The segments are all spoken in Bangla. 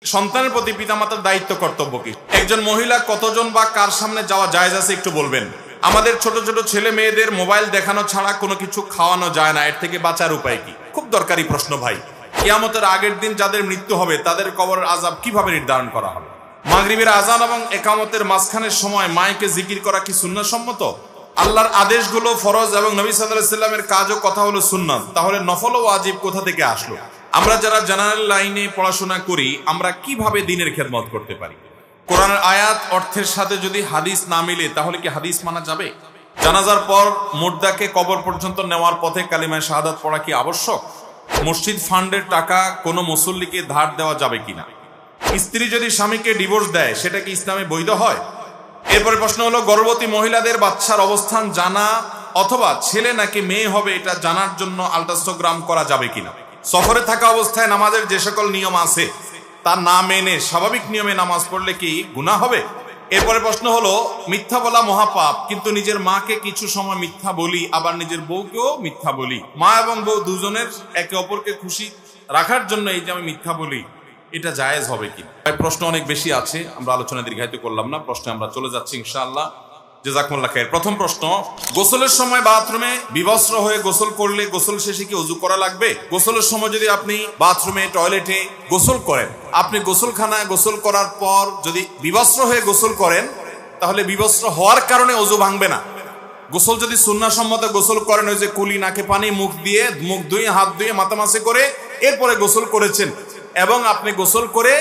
সন্তানের প্রতি পিতামাতার দায়িত্ব কর্তব্য কি? একজন মহিলা কতজন বা কার সামনে যাওয়া জায়েজ আছে একটু বলবেন। আমাদের ছোট ছোট ছেলে মেয়েদের মোবাইল দেখানো ছাড়া কোনো কিছু খাওয়ানো যায় না, এর থেকে বাঁচার উপায় কি? খুব দরকারি প্রশ্ন ভাই। কিয়ামতের আগের দিন যাদের মৃত্যু হবে তাদের কবরের আযাব কিভাবে নির্ধারণ করা হবে? মাগরিবের আযান এবং একামতের মাঝখানের সময় মাইকে জিকির করা কি সুন্নাত সম্মত? আল্লাহর আদেশগুলো ফরজ এবং নবী সাল্লাল্লাহু আলাইহি ওয়াসাল্লামের কাজও কথা হলো সুন্নাত, তাহলে নফল ও ওয়াজিব কোথা থেকে আসলো? আমরা যারা জেনারেল লাইনে পড়াশোনা করি আমরা কিভাবে দ্বীনের খেদমত করতে পারি? কোরআনের আয়াত অর্থের সাথে যদি হাদিস না মিলে তাহলে কি হাদিস মানা যাবে? জানাজার পর মুর্দাকে কবর পর্যন্ত নেওয়ার পথে কালিমায়ে শাহাদাত পড়া কি আবশ্যক? মসজিদ ফান্ডের টাকা কোনো মুসল্লিকে ধার দেওয়া যাবে কিনা? স্ত্রী যদি স্বামীকে ডিভোর্স দেয় সেটা কি ইসলামে বৈধ হয়? এরপরে প্রশ্ন হলো, গর্ভবতী মহিলাদের বাচ্চার অবস্থান জানা অথবা ছেলে নাকি মেয়ে হবে এটা জানার জন্য আল্ট্রাসোনোগ্রাম করা যাবে কিনা? সফরে থাকা অবস্থায় নামাজের যে সকল নিয়ম আছে তা না মেনে স্বাভাবিক নিয়মে নামাজ পড়লে কি গুনাহ হবে? এরপরে প্রশ্ন হলো, মিথ্যা বলা মহাপাপ, কিন্তু নিজের মাকে কিছু সময় মিথ্যা বলি আবার নিজের বউকেও মিথ্যা বলি, মা এবং বউ দুজনের একে অপরকে খুশি রাখার জন্য এই যে আমি মিথ্যা বলি এটা জায়েজ হবে কি? প্রশ্ন অনেক বেশি আছে, আমরা আলোচনা দীর্ঘায়িত করলাম না, প্রশ্নে আমরা চলে যাচ্ছি ইনশাআল্লাহ। জাযাকুমুল্লাহ খাইর। প্রথম প্রশ্ন, গোসলের সময় বাথরুমে বিবস্ত্র হয়ে গোসল করলে গোসল শেষে কি ওযু করা লাগবে? গোসলের সময় যদি আপনি বাথরুমে টয়লেটে গোসল করেন, আপনি গোসলখানায় গোসল করার পর যদি বিবস্ত্র হয়ে গোসল করেন তাহলে বিবস্ত্র হওয়ার কারণে ওযু ভাঙবে না। গোসল যদি সুন্নাহসম্মত গোসল করেন, ওই যে কুলি, নাকে পানি, মুখ ধুয়ে হাত ধুয়ে মাথামাসি করে এরপরে গোসল করেছেন এবং আপনি গোসল করে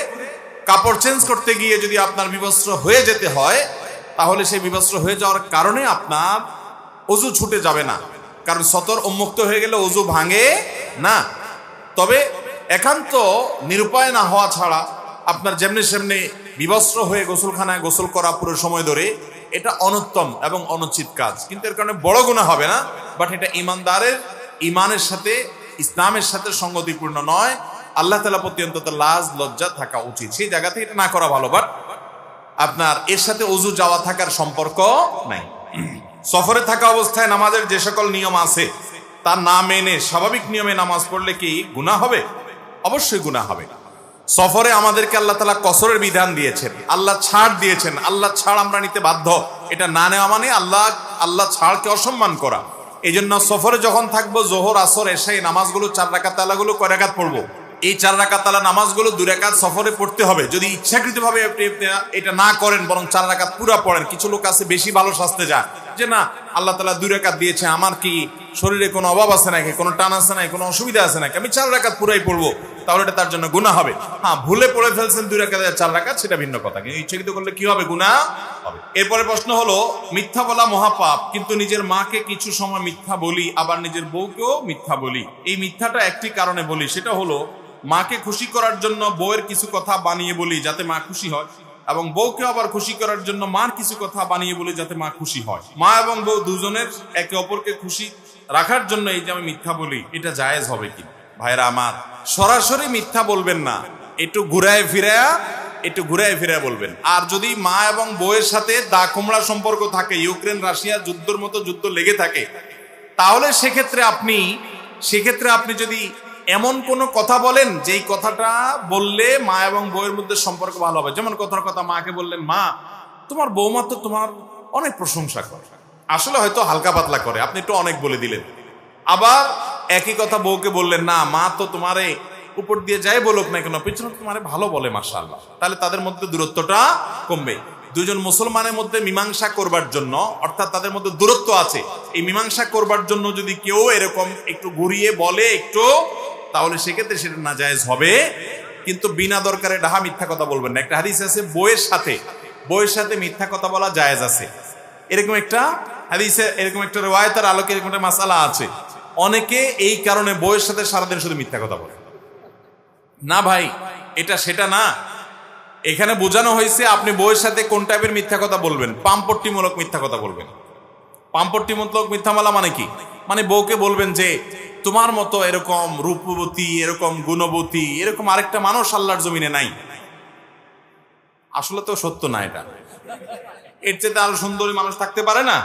কাপড় চেঞ্জ করতে গিয়ে যদি আপনার বিবস্ত্র হয়ে যেতে হয় তাহলে সেই বিবস্ত্র হয়ে যাওয়ার কারণে আপনার ওযু ছুটে যাবে না, কারণ সতর উন্মুক্ত হয়ে গেলে ওযু ভাঙে না। তবে একান্ত নিরুপায় না হওয়া ছাড়া আপনার যেমনি সেমনি বিবস্ত্র হয়ে গোসলখানায় গোসল করা পুরো সময় ধরে এটা অনুত্তম এবং অনুচিত কাজ, কিন্তু এর কারণে বড় গুনাহ হবে না, বাট এটা ইমানদারের ইমানের সাথে ইসলামের সাথে সঙ্গতিপূর্ণ নয়। আল্লাহ তাআলা প্রতি অন্তত লাজ লজ্জা থাকা উচিত, সেই জায়গা থেকে এটা না করা ভালো, বাট আপনার এর সাথে ওযু যাওয়া থাকার সম্পর্ক নাই। সফরে থাকা অবস্থায় নামাজের যে সকল নিয়ম আছে তা না মেনে স্বাভাবিক নিয়মে নামাজ পড়লে কি গুনাহ হবে? অবশ্যই গুনাহ হবে। সফরে আমাদেরকে আল্লাহ তাআলা কসরের বিধান দিয়েছেন, আল্লাহ ছাড় দিয়েছেন, আল্লাহ ছাড় আমরা নিতে বাধ্য। এটা না নেওয়া মানে আল্লাহ ছাড়কে অসম্মান করা। এই জন্য সফরে যখন থাকবো জোহর আসর এশা এই নামাজগুলো 4 রাকাত তালাগুলো কয় রাকাত পড়বো? এই 4 রাকাত তালা নামাজগুলো 2 রাকাত সফরে পড়তে হবে। যদি ইচ্ছাকৃতভাবে এটা না করেন বরং 4 রাকাত পুরা পড়েন, কিছু লোক আছে বেশি ভালো শাস্তে যায় যে না আল্লাহ তাআলা 2 রাকাত দিয়েছে, আমার কি শরীরে কোনো অভাব আছে নাকি, কোনো টান আছে নাকি, কোনো অসুবিধা আছে নাকি, আমি 4 রাকাত পুরাই পড়বো, তাহলে এটা তার জন্য গুনাহ হবে। হ্যাঁ, ভুলে পড়ে ফেলছেন 2 রাকাত 4 রাকাত সেটা ভিন্ন কথা, কিন্তু ইচ্ছাকৃত করলে কি হবে? গুনাহ হবে। এরপরে প্রশ্ন হলো, মিথ্যা বলা মহাপাপ, কিন্তু নিজের মাকে কিছু সময় মিথ্যা বলি আবার নিজের বউকেও মিথ্যা বলি। এই মিথ্যাটা একটি কারণে বলি, সেটা হলো মাকে খুশি করার জন্য বউয়ের কিছু কথা বানিয়ে বলি যাতে মা খুশি হয়, এবং বউকে আবার খুশি করার জন্য মার কিছু কথা বানিয়ে বলি যাতে মা খুশি হয়। মা এবং বউ দুজনের একে অপরকে খুশি রাখার জন্য এই যে আমি মিথ্যা বলি এটা জায়েজ হবে কি? ভাইরা আমার, সরাসরি মিথ্যা বলবেন না, একটু ঘুরায় ফিরায় বলবেন। আর যদি মা এবং বউয়ের সাথে দা কুমড়া সম্পর্ক থাকে, ইউক্রেন রাশিয়া যুদ্ধের মতো যুদ্ধ লেগে থাকে, তাহলে সেক্ষেত্রে আপনি যদি এমন কোন কথা বলেন যেই কথাটা বললে মা এবং বউয়ের মধ্যে সম্পর্ক ভালো হবে, যেমন কথার কথা মাকে বললেন, মা তোমার বৌমা তো তোমার অনেক প্রশংসা করে, আসলে হয়তো হালকা পাতলা করে, আপনি একটু অনেক বলে দিলেন। আবার একই কথা বউকে বললেন, না মা তো তোমারে উপর দিয়ে যাই বলুক না কেন পিছনে তোমারে ভালো বলে মাশাআল্লাহ, তাহলে তাদের মধ্যে দূরত্বটা কমবে। দুজন মুসলমানের মধ্যে মীমাংসা করবার জন্য, অর্থাৎ তাদের মধ্যে দূরত্ব আছে, এই মীমাংসা করবার জন্য যদি কেউ এরকম একটু ঘুরিয়ে বলে একটু, তাহলে সেক্ষেত্রে সেটা নাজায়েজ হবে, কিন্তু বিনা দরকারে ডাহা মিথ্যা কথা বলবেন না। একটা হাদিস আছে বউয়ের সাথে মিথ্যা কথা বলা জায়েজ আছে, এরকম একটা হাদিসে এরকম একটা রিওয়ায়াতের আলোকে এরকম একটা মাসালা আছে। অনেকে এই কারণে বউয়ের সাথে সারাদিন শুধু মিথ্যা কথা বলে। না ভাই, এটা সেটা না। এখানে বোঝানো হয়েছে আপনি বউয়ের সাথে কোন টাইপের মিথ্যা কথা বলবেন, পামপট্টিমূলক মিথ্যা কথা বলবেন। পামপট্টিমূলক মিথ্যা বলা মানে কি? মানে বউকে বলবেন যে তোমার মতো এরকম রূপবতী, এরকম গুণবতী, এরকম আরেকটা মানুষ আল্লাহর জমিনে নাই। আসলে তো সত্য না, এটা এর চেয়ে আরো সুন্দরী মানুষ থাকতে পারে না,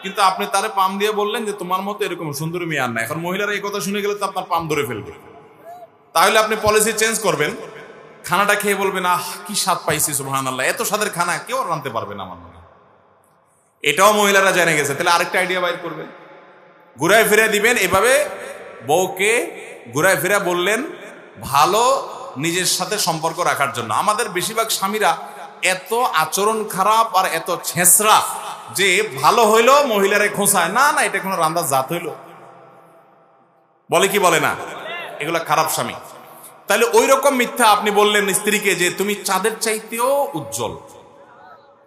কিন্তু আপনি তারে পাম দিয়ে বললেন যে তোমার মতো এরকম সুন্দরী মেয়ে আর না। এখন মহিলারা এই কথা শুনে গেলে তো আপনার পাম ধরে ফেলবে, তাহলে আপনি পলিসি চেঞ্জ করবেন খানাটা খেয়ে বলবেন আহ কি স্বাদ পাইছি সুবহানাল্লাহ, এত স্বাদের খানা কেউ রাঁধতে পারবে না আমার মনে হয়। এটাও মহিলারা জেনে গেছে, তাহলে আরেকটা আইডিয়া বাইর করবেন, ঘুরায় ফিরে দিবেন। এভাবে বউকে ঘুরায় ফিরে বললেন ভালো নিজের সাথে সম্পর্ক রাখার জন্য। আমাদের বেশিরভাগ স্বামীরা এত আচরণ খারাপ আর এত ছেঁচড়া যে ভালো হইলো মহিলারে খোঁচায়, না না এটা কোনো রান্দার জাত হইলো, বলে কি বলে না, এগুলা খারাপ স্বামী। তাহলে ওই রকম মিথ্যা আপনি বললেন স্ত্রীকে যে তুমি চাঁদের চাইতেও উজ্জ্বল,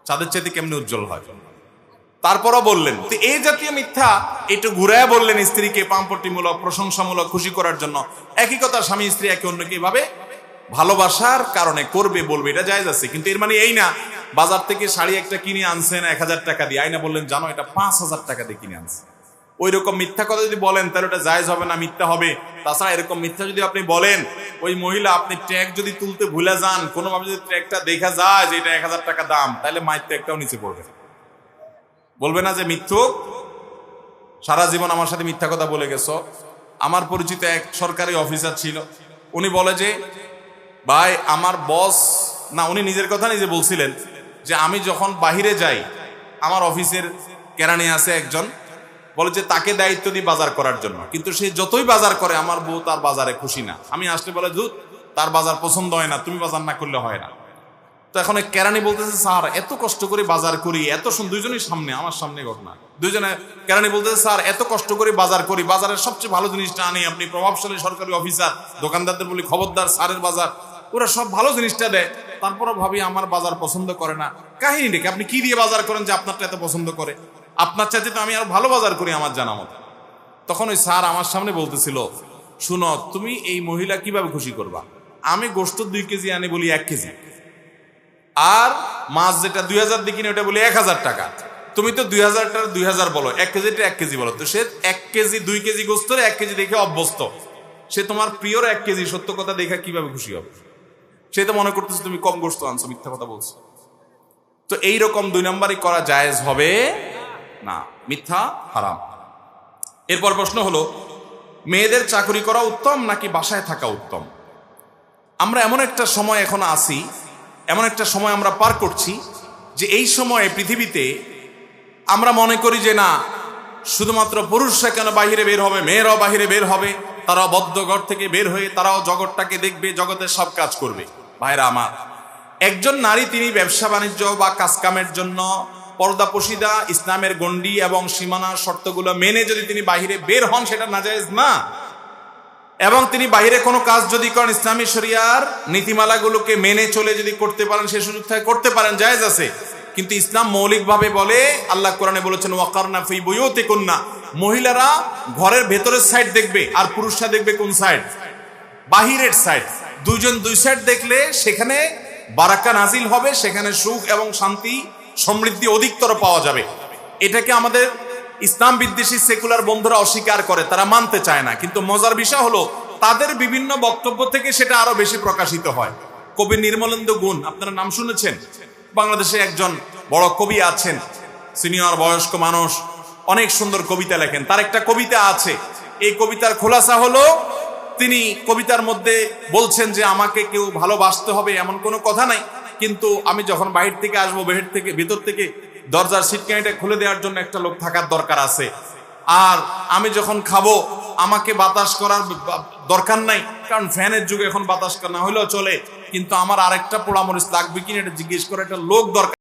চাঁদের চাইতে কেমনি উজ্জ্বল হয়, তারপরও বললেন। তো এই জাতীয় মিথ্যা একটু ঘুরায় বললেন স্ত্রীকে পাম্পটিমূলক প্রশংসামূলক খুশি করার জন্য। একই কথা স্বামী স্ত্রী একে অন্যকে এভাবে ভালোবাসার কারণে করবে বলবে, এটা জায়েজ আছে। কিন্তু এর মানে এই না বাজার থেকে শাড়ি একটা কিনে আনছেন 1000 টাকা দিয়ে, আইনা বললেন জানো এটা 5000 টাকা দিয়ে কিনে আনছে। ওই রকম মিথ্যা কথা যদি বলেন তাহলে ওটা জায়েজ হবে না, মিথ্যা হবে। তাছাড়া এরকম মিথ্যা যদি আপনি বলেন, ওই মহিলা আপনি ট্যাগ যদি তুলতে ভুলে যান, কোনোভাবে যদি ট্যাগটা দেখা যায় যে এটা 1000 টাকা দাম, তাহলে মায়ের ট্যাগটাও নিচে পড়বে। বলবে না যে মিথ্যুক, সারা জীবন আমার সাথে মিথ্যা কথা বলে গেছো। আমার পরিচিত এক সরকারি অফিসার ছিল, উনি বলে যে ভাই আমার বস, না উনি নিজের কথা নিজে বলছিলেন যে আমি যখন বাহিরে যাই, আমার অফিসের কেরানি আছে একজন, বলে যে তাকে দায়িত্ব দিই বাজার করার জন্য, কিন্তু সে যতই বাজার করে আমার বউ তার বাজারে খুশি না। আমি আসলে বলে ধুত তার বাজার পছন্দ হয় না, তুমি বাজার না করলে হয় না। তো এখন কেরানি বলতেছে স্যার এত কষ্ট করে বাজার করি, এত দুইজনই সামনে, আমার সামনে ঘটনা, দুইজনে কেরানি বলতেছে স্যার এত কষ্ট করে বাজার করি, বাজারের সবচেয়ে ভালো জিনিসটা আনি, আপনি প্রভাবশালী সরকারি অফিসার, দোকানদারদের বলি খবরদার স্যারের বাজার, ওরা সব ভালো জিনিসটা দেয়, তারপরও ভাবি আমার বাজার পছন্দ করে না। কাহিনী দেখে আপনি কি দিয়ে বাজার করেন যে আপনারটা এত পছন্দ করে, আপনার চাইতে তো আমি আর ভালো বাজার করি আমার জানা মতো। তখন ওই স্যার আমার সামনে বলতেছিল শুনো তুমি এই মহিলা কিভাবে খুশি করবা, আমি গোশত 2 কেজি আনি বলি 1 কেজি, আর মাছ যেটা 2000 দিয়ে কিনে ওটা বলি 1000 টাকা, তুমি তো 2000টার 2000 বলো, 1 কেজিটা 1 কেজি বলো। তো সে 1 কেজি 2 কেজি গোশতের 1 কেজি দেখে অভ্যস্ত, সে তোমার প্রিয়র 1 কেজি সত্য কথা দেখে কিভাবে খুশি হবে? সে তো মনে করতেছে তুমি কম গোশত আনছো, মিথ্যা কথা বলছো। তো এইরকম 2 নম্বরই করা জায়েজ হবে না, মিথ্যা হারাম। এরপর প্রশ্ন হলো মেয়েদের চাকরি করা উত্তম নাকি বাসায় থাকা উত্তম? আমরা এমন একটা সময় এখন আছি, এমন একটা সময় আমরা পার করছি যে এই সময়ে পৃথিবীতে আমরা মনে করি যে না শুধুমাত্র পুরুষরা কেন বাহিরে বের হবে, মেয়েরাও বাহিরে বের হবে, তারাও বদ্ধ ঘর থেকে বের হয়ে তারাও জগৎটাকে দেখবে, জগতের সব কাজ করবে। ভাইরা আমার, একজন নারী তিনি ব্যবসা বাণিজ্য বা কাজকামের জন্য পর্দাপোশিদা ইসলামের গণ্ডি এবং সীমানার শর্তগুলো মেনে যদি তিনি বাহিরে বের হন সেটা নাজায়েজ না। এবং তিনি বাহিরে কোনো কাজ যদি করেন ইসলামী শরিয়ার নীতিমালাগুলোকে মেনে চলে যদি করতে পারেন, সে সুযোগ থেকে করতে পারেন, জায়েজ আছে। কিন্তু ইসলাম মৌলিকভাবে বলে, আল্লাহ কোরআনে বলেছেন ওয়াকারনা ফি বুয়ুতিকুন্না, মহিলারা ঘরের ভেতরের সাইড দেখবে আর পুরুষরা দেখবে কোন সাইড, বাহিরের সাইড। দুইজন দুই সাইড দেখলে সেখানে বারাকা নাজিল হবে, সেখানে সুখ এবং শান্তি সমৃদ্ধি অধিকতর পাওয়া যাবে। এটাকে আমাদের ইসলাম বিদ্বেষী সেকুলার বন্ধুরা অস্বীকার করে, তারা মানতে চায় না। কিন্তু মজার বিষয় হলো তাদের বিভিন্ন বক্তব্য থেকে সেটা আরো বেশি প্রকাশিত হয়। কবি নির্মলেন্দু গুণ, আপনারা নাম শুনেছেন, বাংলাদেশে একজন বড় কবি আছেন, সিনিয়র বয়স্ক মানুষ, অনেক সুন্দর কবিতা লেখেন। তার একটা কবিতা আছে, এই কবিতার খোলাসা হলো তিনি কবিতার মধ্যে বলছেন যে আমাকে কেউ ভালোবাসতে হবে এমন কোনো কথা নাই, কিন্তু আমি যখন বাহির থেকে আসবো, ভেতর থেকে দরজার সিটকানিটা খুলে দেওয়ার জন্য একটা লোক থাকার দরকার আছে, আর আমি যখন খাবো আমাকে বাতাস করার দরকার নাই, কারণ ফ্যানের যুগে এখন বাতাস না হলেও চলে, কিন্তু আমার আরেকটা পোড়ামরিচ লাগবে কিনা এটা জিজ্ঞেস করে একটা লোক দরকার।